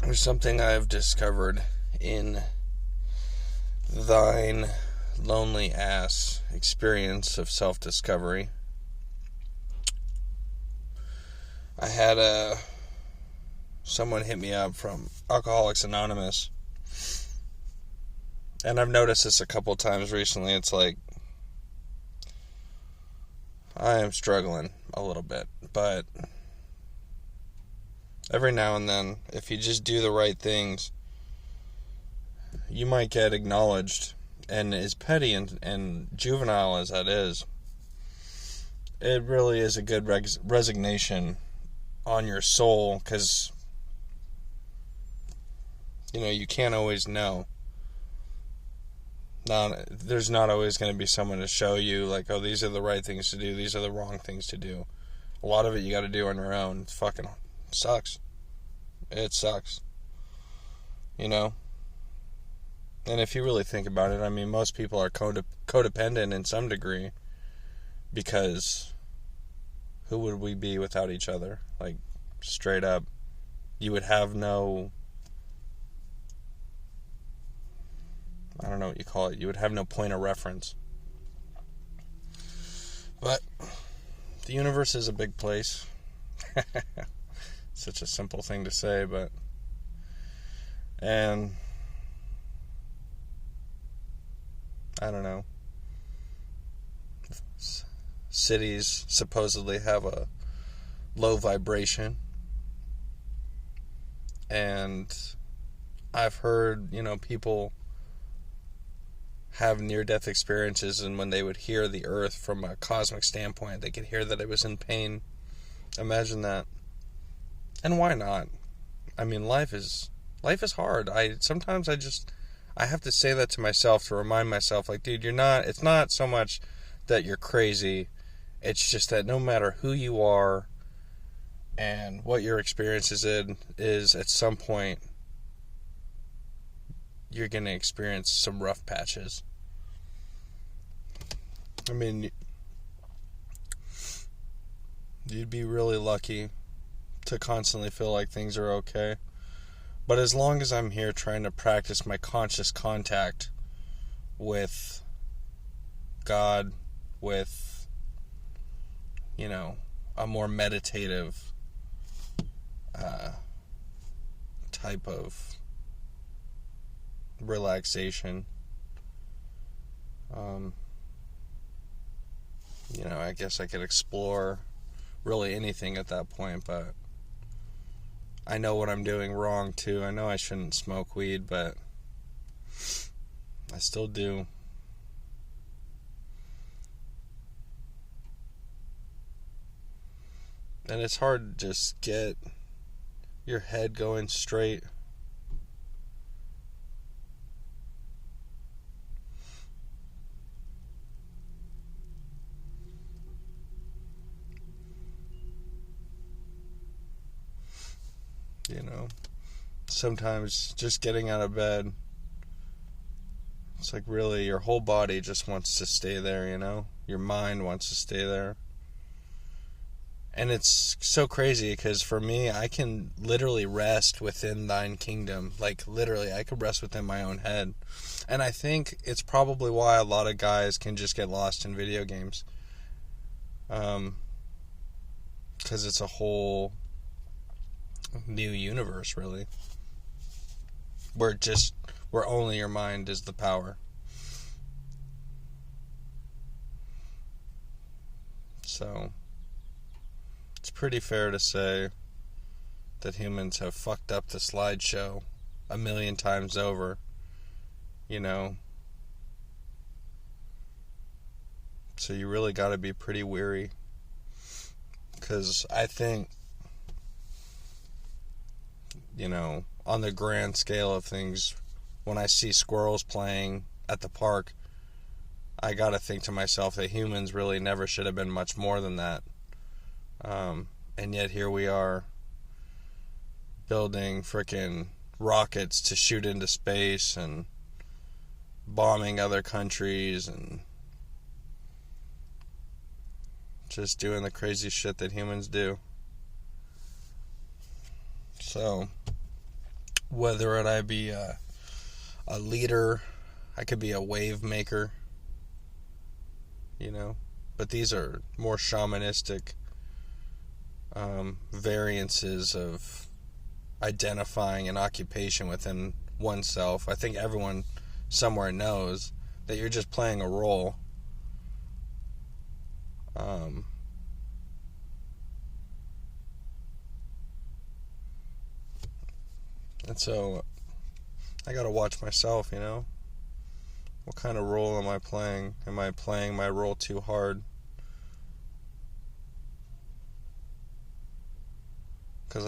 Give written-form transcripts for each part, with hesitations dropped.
There's something I've discovered in thine lonely ass experience of self-discovery. I had someone hit me up from Alcoholics Anonymous, and I've noticed this a couple times recently. It's like I am struggling a little bit, but every now and then, if you just do the right things, you might get acknowledged. And as petty and juvenile as that is, it really is a good resignation on your soul, because you can't always know. There's not always going to be someone to show you, like, oh, these are the right things to do, these are the wrong things to do. A lot of it you got to do on your own. It fucking sucks. It sucks. And if you really think about it, I mean, most people are codependent in some degree, because who would we be without each other? Like, straight up. You would have no, I don't know what you call it, you would have no point of reference. But the universe is a big place. Such a simple thing to say, and I don't know. Cities supposedly have a low vibration, and I've heard, people have near-death experiences, and when they would hear the earth from a cosmic standpoint, they could hear that it was in pain. Imagine that. And why not? I mean, life is hard. Sometimes I have to say that to myself, to remind myself, like, dude, it's not so much that you're crazy. It's just that no matter who you are and what your experience is, at some point, you're going to experience some rough patches. I mean, you'd be really lucky to constantly feel like things are okay. But as long as I'm here trying to practice my conscious contact with God, with, a more meditative type of relaxation, I guess I could explore really anything at that point, but I know what I'm doing wrong too. I know I shouldn't smoke weed, but I still do. And it's hard to just get your head going straight. Sometimes just getting out of bed, it's like really your whole body just wants to stay there, Your mind wants to stay there. And it's so crazy, because for me, I can literally rest within thine kingdom. Like, literally, I could rest within my own head. And I think it's probably why a lot of guys can just get lost in video games. Because it's a whole new universe, really. Where only your mind is the power. So it's pretty fair to say that humans have fucked up the slideshow a million times over, So you really got to be pretty weary, because I think, on the grand scale of things, when I see squirrels playing at the park, I gotta think to myself that humans really never should have been much more than that. And yet here we are, building frickin' rockets to shoot into space and bombing other countries and just doing the crazy shit that humans do. So Whether I be a leader, I could be a wave maker, you know. But these are more shamanistic variances of identifying an occupation within oneself. I think everyone somewhere knows that you're just playing a role. And so I gotta watch myself, you know. What kind of role am I playing? Am I playing my role too hard? Because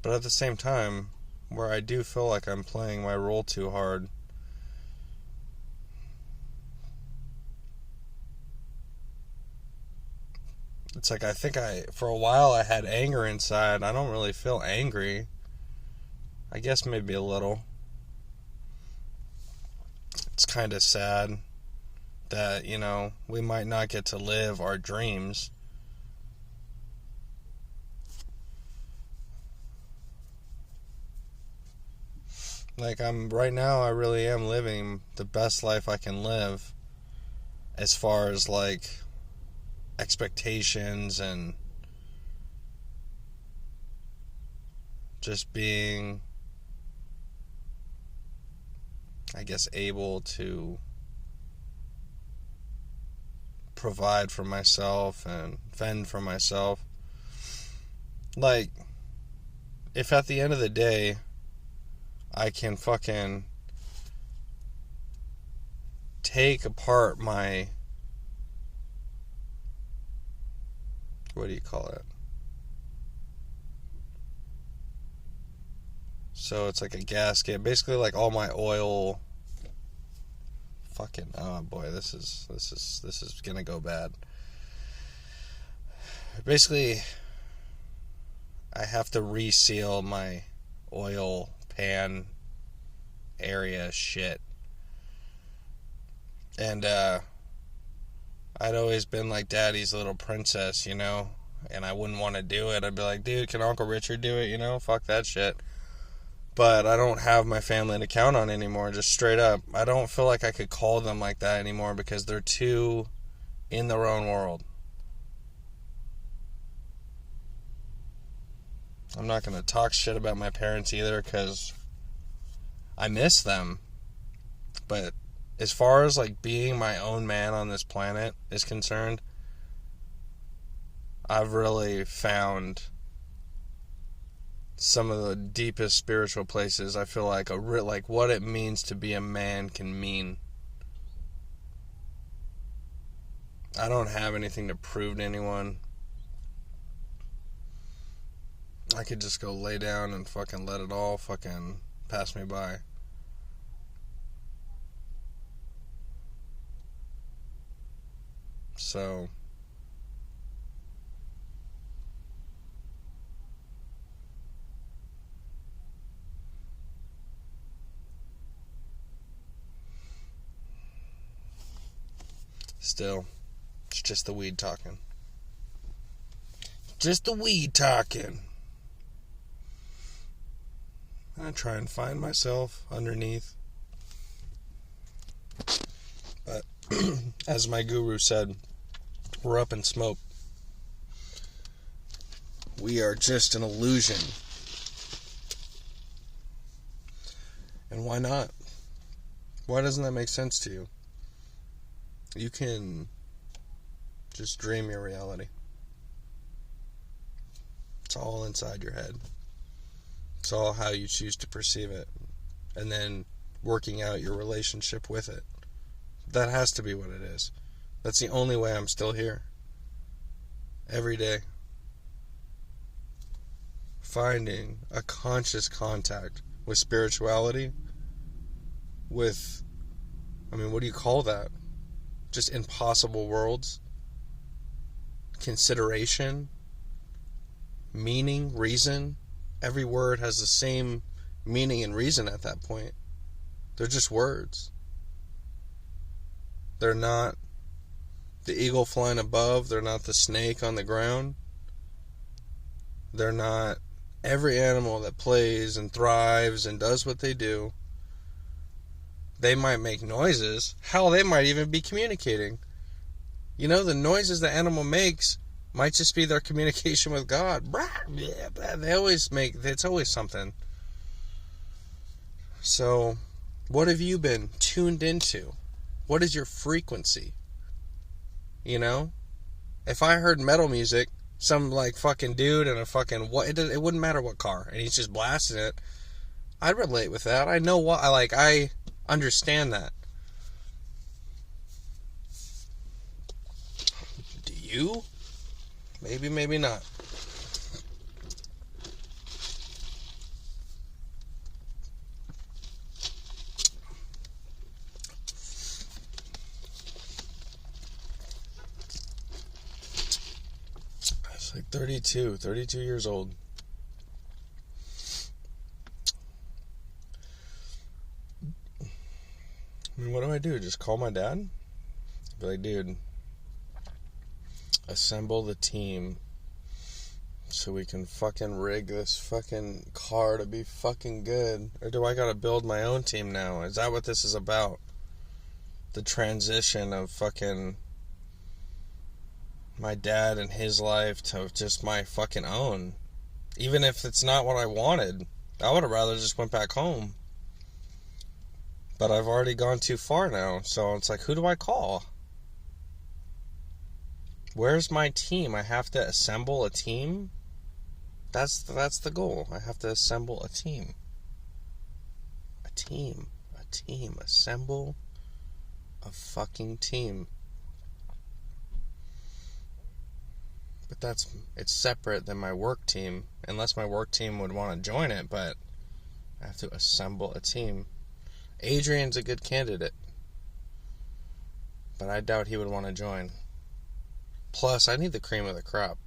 but at the same time, where I do feel like I'm playing my role too hard, it's like I think for a while I had anger inside. I don't really feel angry. I guess maybe a little. It's kind of sad that, we might not get to live our dreams. Like, right now I really am living the best life I can live as far as, like, expectations and just being, I guess, able to provide for myself and fend for myself. Like, if at the end of the day I can fucking take apart my, what do you call it? So it's like a gasket, basically like all my oil. Fucking, oh boy, this is gonna go bad. Basically, I have to reseal my oil pan area shit. And I'd always been like daddy's little princess, and I wouldn't want to do it. I'd be like, dude, can Uncle Richard do it? Fuck that shit. But I don't have my family to count on anymore, just straight up. I don't feel like I could call them like that anymore because they're too in their own world. I'm not going to talk shit about my parents either because I miss them. But as far as like being my own man on this planet is concerned, I've really found some of the deepest spiritual places. I feel like like what it means to be a man can mean. I don't have anything to prove to anyone. I could just go lay down and fucking let it all fucking pass me by. So still, it's just the weed talking. Just the weed talking. I try and find myself underneath. But as my guru said, we're up in smoke. We are just an illusion. And why not? Why doesn't that make sense to you? You can just dream your reality. It's all inside your head. It's all how you choose to perceive it. And then working out your relationship with it. That has to be what it is. That's the only way I'm still here. Every day. Finding a conscious contact with spirituality. With, what do you call that? Just impossible worlds. Consideration. Meaning, reason. Every word has the same meaning and reason at that point. They're just words. They're not the eagle flying above. They're not the snake on the ground. They're not Every animal that plays and thrives and does what they do, they might make noises. Hell, they might even be communicating. You know, the noises the animal makes might just be their communication with God. They always make, it's always something. So, what have you been tuned into? What is your frequency? You know? If I heard metal music, some like fucking dude in a fucking, it wouldn't matter what car, and he's just blasting it, I'd relate with that. I know what, I understand that. Do you? Maybe, maybe not. It's like 32 years old. I mean, what do? Just call my dad? Be like, dude, assemble the team so we can fucking rig this fucking car to be fucking good. Or do I gotta build my own team now? Is that what this is about? The transition of fucking my dad and his life to just my fucking own. Even if it's not what I wanted. I would have rather just went back home. But I've already gone too far now. So it's like, who do I call? Where's my team? I have to assemble a team? That's the goal. I have to assemble a team. A team. Assemble a fucking team. But it's separate than my work team. Unless my work team would want to join it, but I have to assemble a team. Adrian's a good candidate. But I doubt he would want to join. Plus, I need the cream of the crop.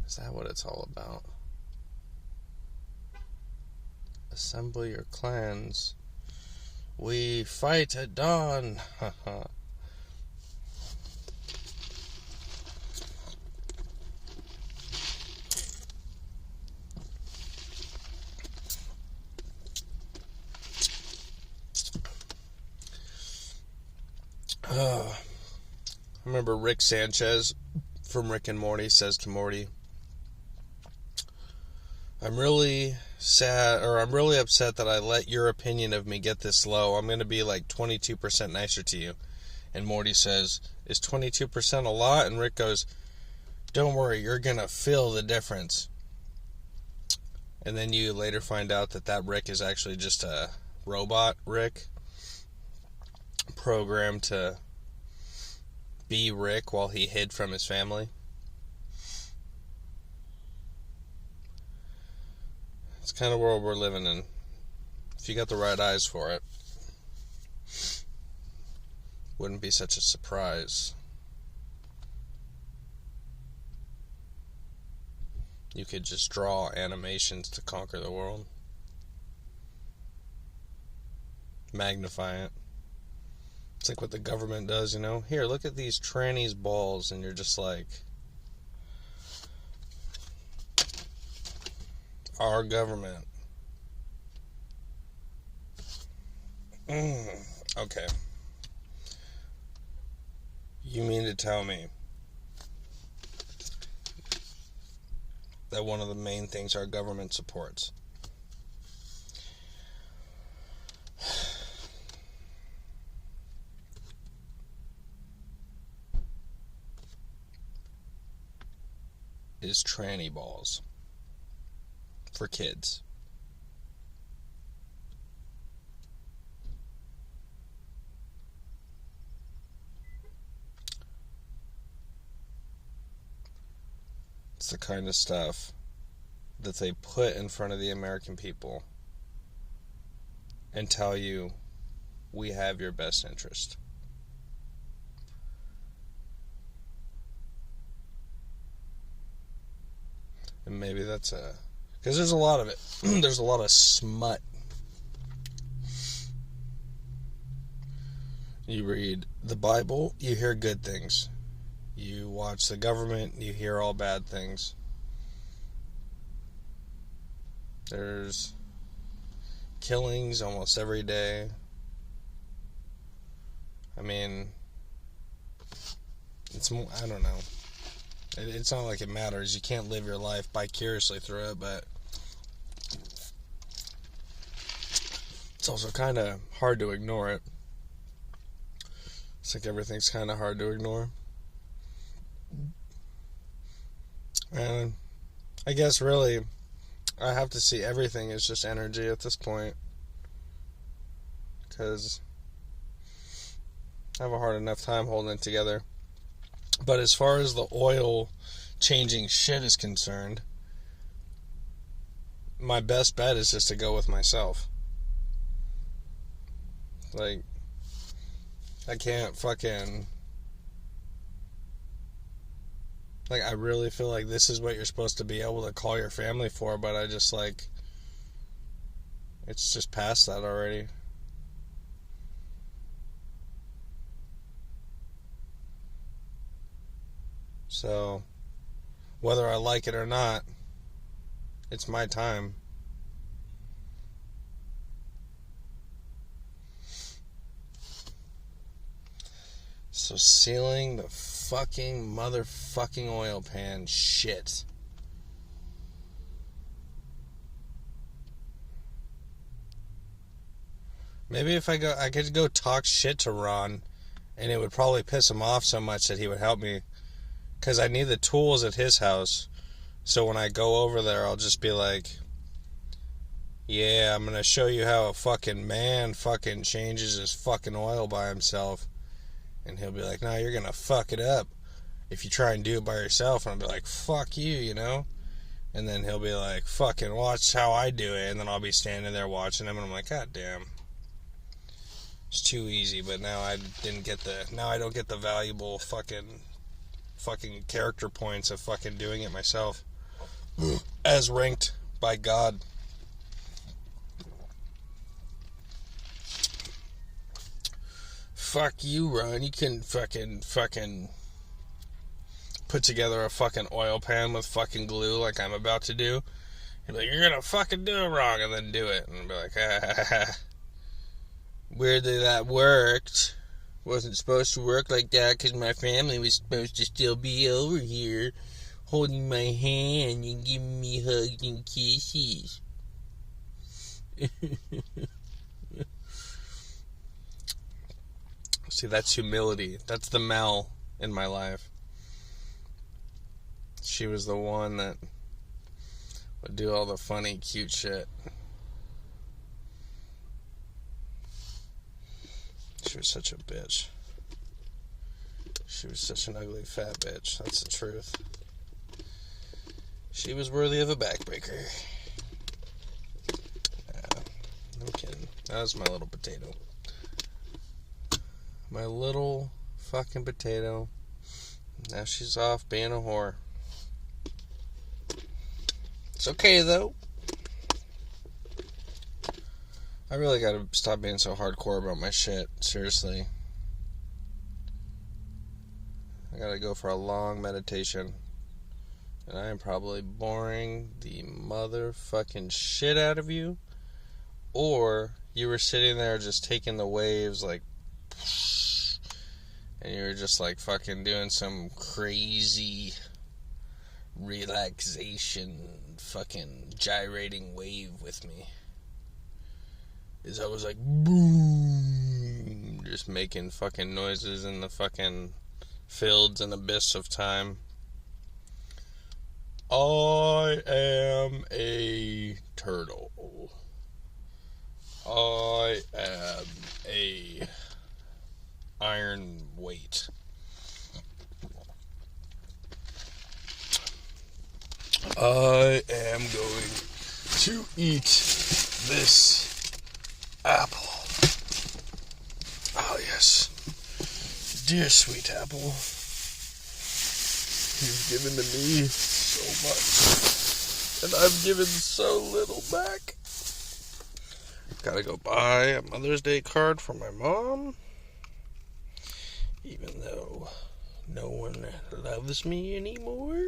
Is that what it's all about? Assemble your clans. We fight at dawn. I remember Rick Sanchez from Rick and Morty says to Morty, I'm really upset that I let your opinion of me get this low. I'm going to be like 22% nicer to you. And Morty says, is 22% a lot? And Rick goes, don't worry, you're going to feel the difference. And then you later find out that Rick is actually just a robot Rick, programmed to be Rick while he hid from his family. It's the kind of world we're living in. If you got the right eyes for it, wouldn't be such a surprise. You could just draw animations to conquer the world. Magnify it. It's like what the government does, you know? Here, look at these trannies' balls, and you're just like, our government. Okay. You mean to tell me that one of the main things our government supports is tranny balls for kids? It's the kind of stuff that they put in front of the American people and tell you, we have your best interest. And maybe that's because there's a lot of it. There's a lot of smut. You read the Bible, you hear good things. You watch the government, you hear all bad things. There's killings almost every day. I mean, I don't know. It's not like it matters. You can't live your life vicariously through it, but it's also kind of hard to ignore it. It's like everything's kind of hard to ignore. And I guess really, I have to see everything as just energy at this point. Because I have a hard enough time holding it together. But as far as the oil changing shit is concerned, my best bet is just to go with myself. Like, I can't fucking... Like, I really feel like this is what you're supposed to be able to call your family for, but I just, like... It's just past that already. So, whether I like it or not, it's my time. So sealing the fucking motherfucking oil pan shit. Maybe if I could go talk shit to Ron, and it would probably piss him off so much that he would help me. Because I need the tools at his house. So when I go over there, I'll just be like, yeah, I'm going to show you how a fucking man fucking changes his fucking oil by himself. And he'll be like, no, you're going to fuck it up if you try and do it by yourself. And I'll be like, fuck you, you know? And then he'll be like, fucking watch how I do it. And then I'll be standing there watching him. And I'm like, god damn. It's too easy. But now I don't get the valuable fucking character points of fucking doing it myself. As ranked by God. Fuck you, Ron. You couldn't fucking put together a fucking oil pan with fucking glue like I'm about to do. You're like, you're gonna fucking do it wrong, and then do it. And I'll be like, weirdly that worked. Wasn't supposed to work like that because my family was supposed to still be over here holding my hand and giving me hugs and kisses. See, that's humility. That's the Mel in my life. She was the one that would do all the funny, cute shit. She was such a bitch. She was such an ugly, fat bitch. That's the truth. She was worthy of a backbreaker. I'm kidding. That was my little potato. My little fucking potato. Now she's off being a whore. It's okay, though. I really gotta stop being so hardcore about my shit. Seriously. I gotta go for a long meditation. And I am probably boring the motherfucking shit out of you. Or you were sitting there just taking the waves like... And you were just like fucking doing some crazy relaxation fucking gyrating wave with me. Is I was like, boom, just making fucking noises in the fucking fields and abyss of time. I am a turtle. I am a iron weight. I am going to eat this apple. Oh, yes. Dear sweet apple, you've given to me so much, and I've given so little back. Gotta go buy a Mother's Day card for my mom, even though No one loves me anymore.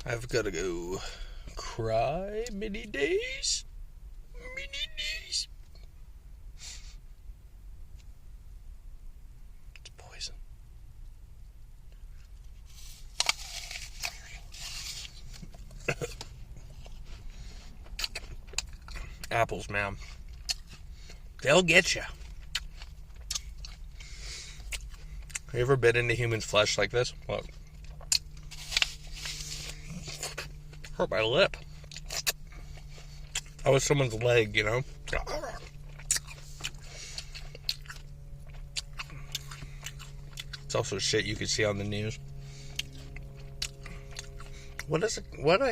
I've got to go cry many days. Many days. It's poison. Apples, man. They'll get you. You ever bit into human flesh like this? Look. Hurt my lip. That was someone's leg, you know? It's also shit you can see on the news. What does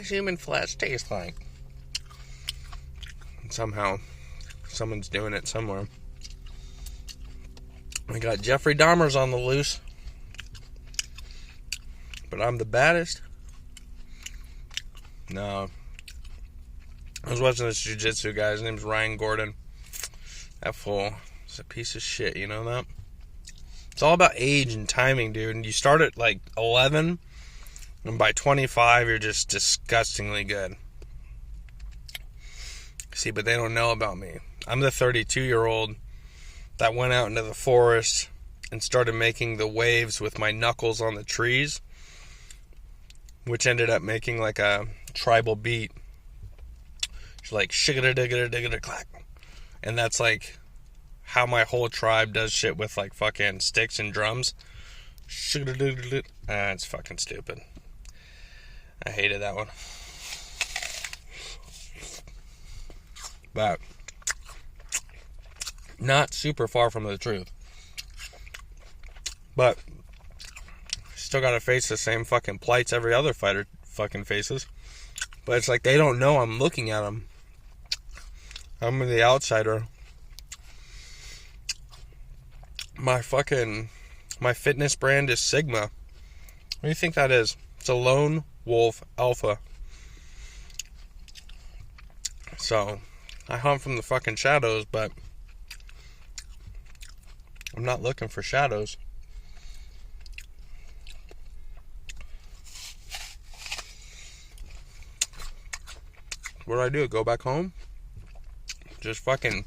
human flesh taste like? And somehow, someone's doing it somewhere. We got Jeffrey Dahmer's on the loose. But I'm the baddest. No. I was watching this jiu-jitsu guy. His name's Ryan Gordon. That fool is a piece of shit, you know that? It's all about age and timing, dude. And you start at like 11, and by 25, you're just disgustingly good. See, but they don't know about me. I'm the 32-year-old that went out into the forest and started making the waves with my knuckles on the trees, which ended up making like a tribal beat. It's like shigga-da-digga-da-digga-da-clack. And that's like how my whole tribe does shit with like fucking sticks and drums. It's fucking stupid. I hated that one. But not super far from the truth. But still gotta face the same fucking plights every other fighter fucking faces. But it's like they don't know I'm looking at them. I'm the outsider. My fitness brand is Sigma. What do you think that is? It's a lone wolf alpha. So, I hunt from the fucking shadows, but I'm not looking for shadows. What do I do? Go back home? Just fucking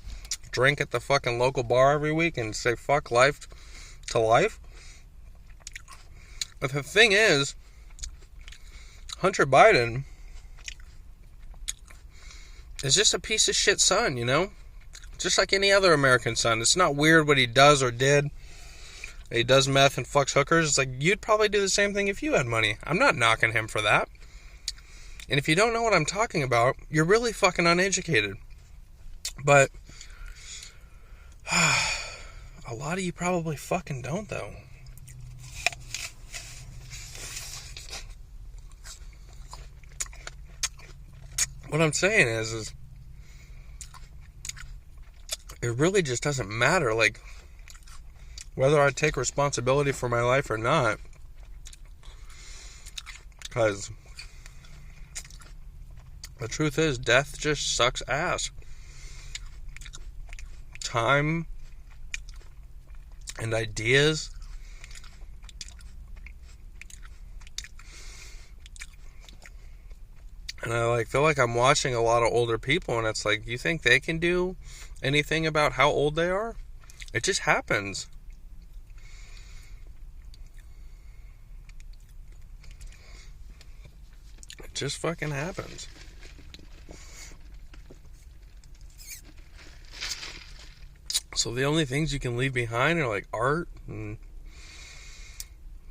drink at the fucking local bar every week and say fuck life to life? But the thing is, Hunter Biden is just a piece of shit son, you know? Just like any other American son. It's not weird what he does or did. He does meth and fucks hookers. It's like, you'd probably do the same thing if you had money. I'm not knocking him for that. And if you don't know what I'm talking about, you're really fucking uneducated. But a lot of you probably fucking don't, though. What I'm saying is it really just doesn't matter, like, whether I take responsibility for my life or not. Because the truth is, death just sucks ass. Time and ideas and I feel like I'm watching a lot of older people, and it's like, you think they can do anything about how old they are? It just happens. It just fucking happens. So the only things you can leave behind are like art, and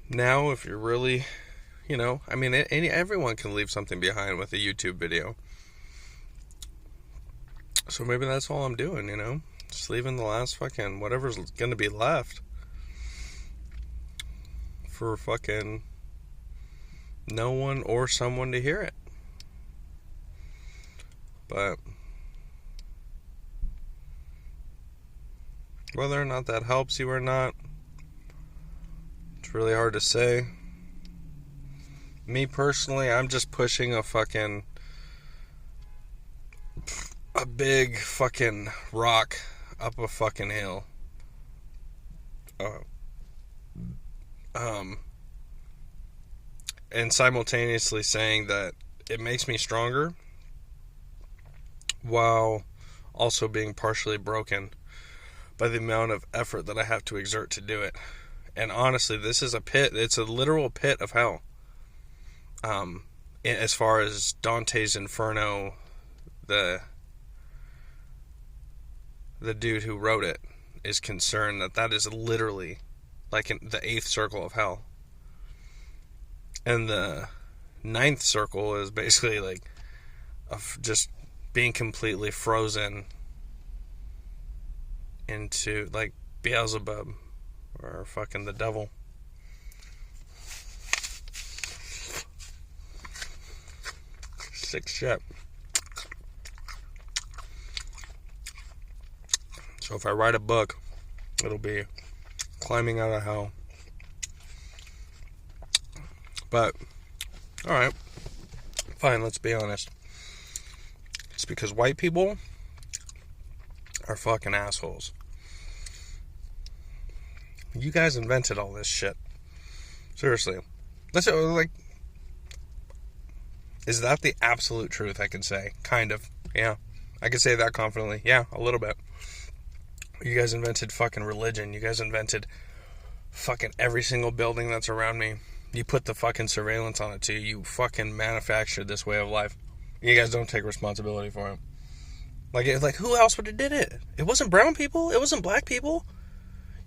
now if you're really, you know, I mean, everyone can leave something behind with a YouTube video. So maybe that's all I'm doing, you know, just leaving the last fucking whatever's gonna be left for fucking no one or someone to hear it. But Whether or not that helps you or not, it's really hard to say. Me personally, I'm just pushing a big fucking rock up a fucking hill. And simultaneously saying that it makes me stronger while also being partially broken by the amount of effort that I have to exert to do it. And honestly, this is a pit. It's a literal pit of hell. As far as Dante's Inferno, the dude who wrote it is concerned, that is literally like the 8th circle of hell. And the 9th circle is basically like just being completely frozen into like Beelzebub or fucking the devil. Sick shit. So if I write a book, it'll be climbing out of hell. But, alright, fine, let's be honest. It's because white people are fucking assholes. You guys invented all this shit. Seriously. Is that the absolute truth I can say? Kind of. Yeah. I can say that confidently. Yeah, a little bit. You guys invented fucking religion. You guys invented fucking every single building that's around me. You put the fucking surveillance on it too. You fucking manufactured this way of life. You guys don't take responsibility for it. Like who else would have did it? It wasn't brown people. It wasn't black people.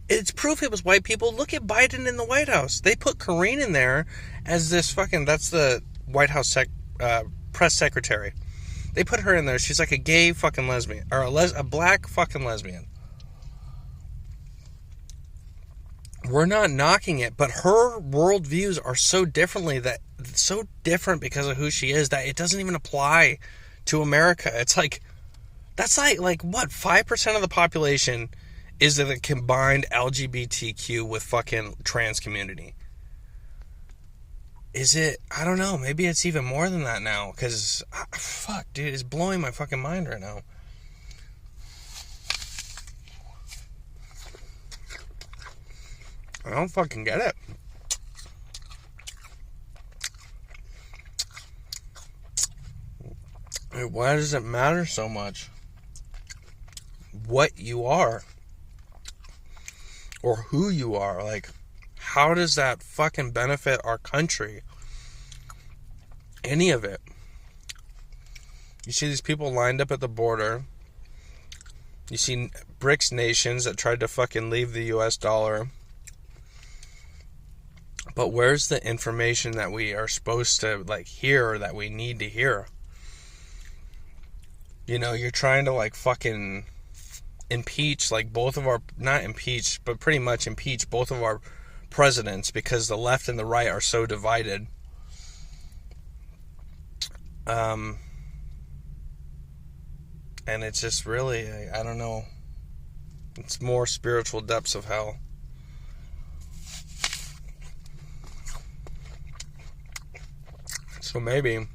It's proof it was white people. Look at Biden in the White House. They put Karine in there as this fucking, that's the White House press secretary. They put her in there. She's like a gay fucking lesbian. Or a black fucking lesbian. We're not knocking it, but her worldviews are so different because of who she is that it doesn't even apply to America. It's like, that's like what, 5% of the population is the combined LGBTQ with fucking trans community. Is it? I don't know. Maybe it's even more than that now. Because, fuck, dude, it's blowing my fucking mind right now. I don't fucking get it. Why does it matter so much what you are? Or who you are? Like, how does that fucking benefit our country? Any of it. You see these people lined up at the border. You see BRICS nations that tried to fucking leave the US dollar. But where's the information that we are supposed to, like, hear or that we need to hear? You know, you're trying to, like, fucking impeach, like, both of our, not impeach, but pretty much impeach both of our presidents because the left and the right are so divided. And it's just really, I don't know, it's more spiritual depths of hell. So maybe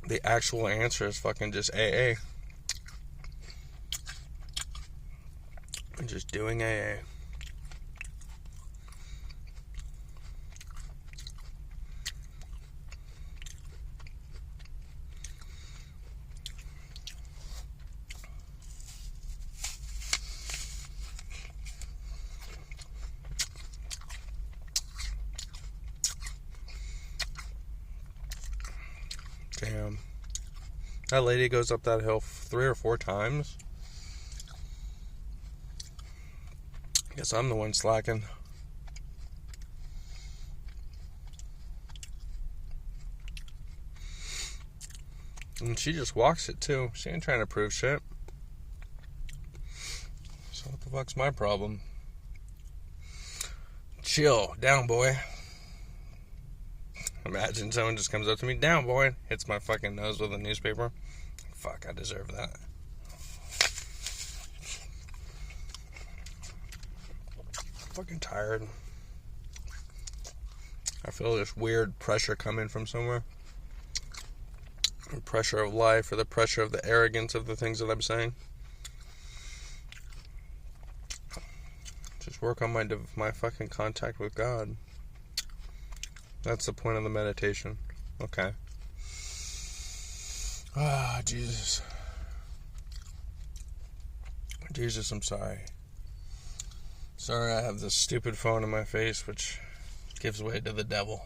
the actual answer is fucking just AA. And just doing AA. Damn. That lady goes up that hill 3 or 4 times. Guess I'm the one slacking. And she just walks it too. She ain't trying to prove shit. So what the fuck's my problem? Chill. Down, boy. Imagine someone just comes up to me, down, boy, hits my fucking nose with a newspaper. Fuck, I deserve that. fucking tired. I feel this weird pressure coming from somewhere. The pressure of life, or the pressure of the arrogance of the things that I'm saying. Just work on my fucking contact with God. That's the point of the meditation. Okay. Ah, Jesus. Jesus, I'm sorry. Sorry I have this stupid phone in my face, which gives way to the devil.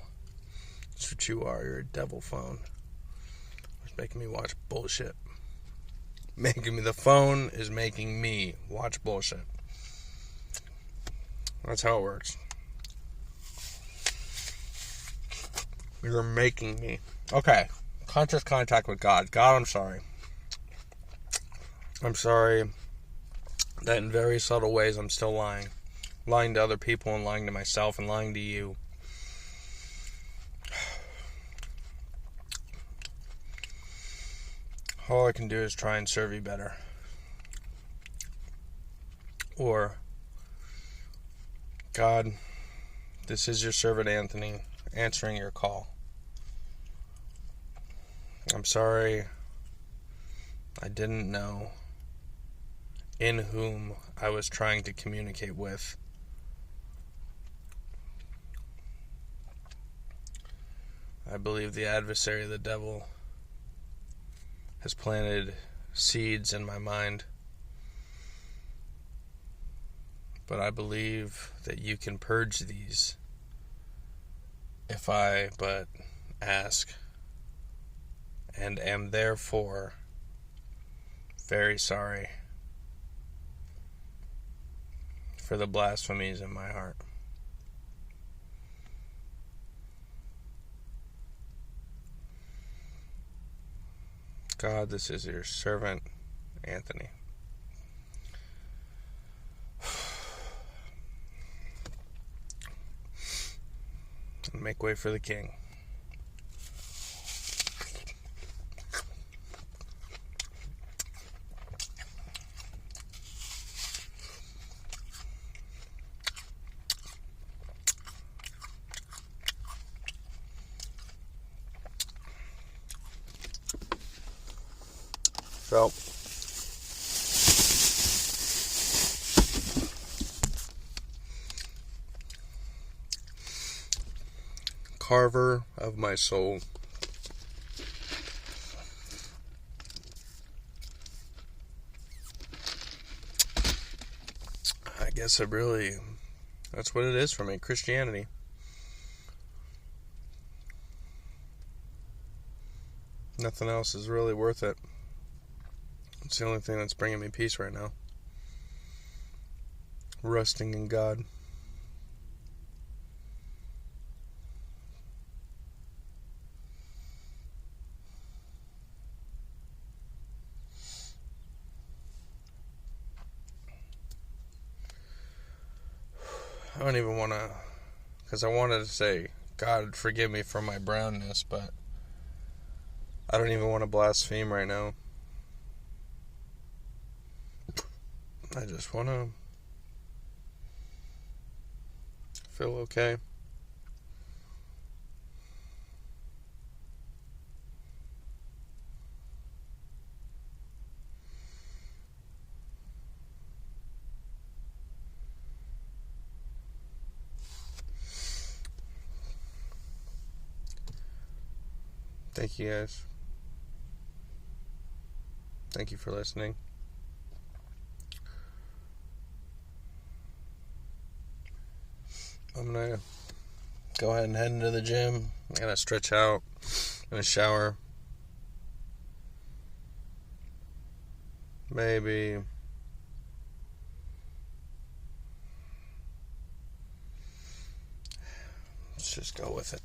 That's what you are. You're a devil phone. It's making me watch bullshit. The phone is making me watch bullshit. That's how it works. You're making me. Okay. Conscious contact with God. God, I'm sorry. I'm sorry that in very subtle ways I'm still lying. Lying to other people and lying to myself and lying to you. All I can do is try and serve you better. Or, God, this is your servant Anthony answering your call. I'm sorry I didn't know in whom I was trying to communicate with. I believe the adversary, the devil, has planted seeds in my mind. But I believe that you can purge these if I but ask, and am therefore very sorry for the blasphemies in my heart. God, this is your servant, Anthony. Make way for the King. So, carver of my soul, I guess that's what it is for me, Christianity. Nothing else is really worth it. It's the only thing that's bringing me peace right now. Resting in God. I don't even want to, because I wanted to say, God, forgive me for my brownness, but I don't even want to blaspheme right now. I just want to feel okay. Thank you guys. Thank you for listening. I'm gonna go ahead and head into the gym. I'm gonna stretch out. I'm gonna shower. Maybe let's just go with it.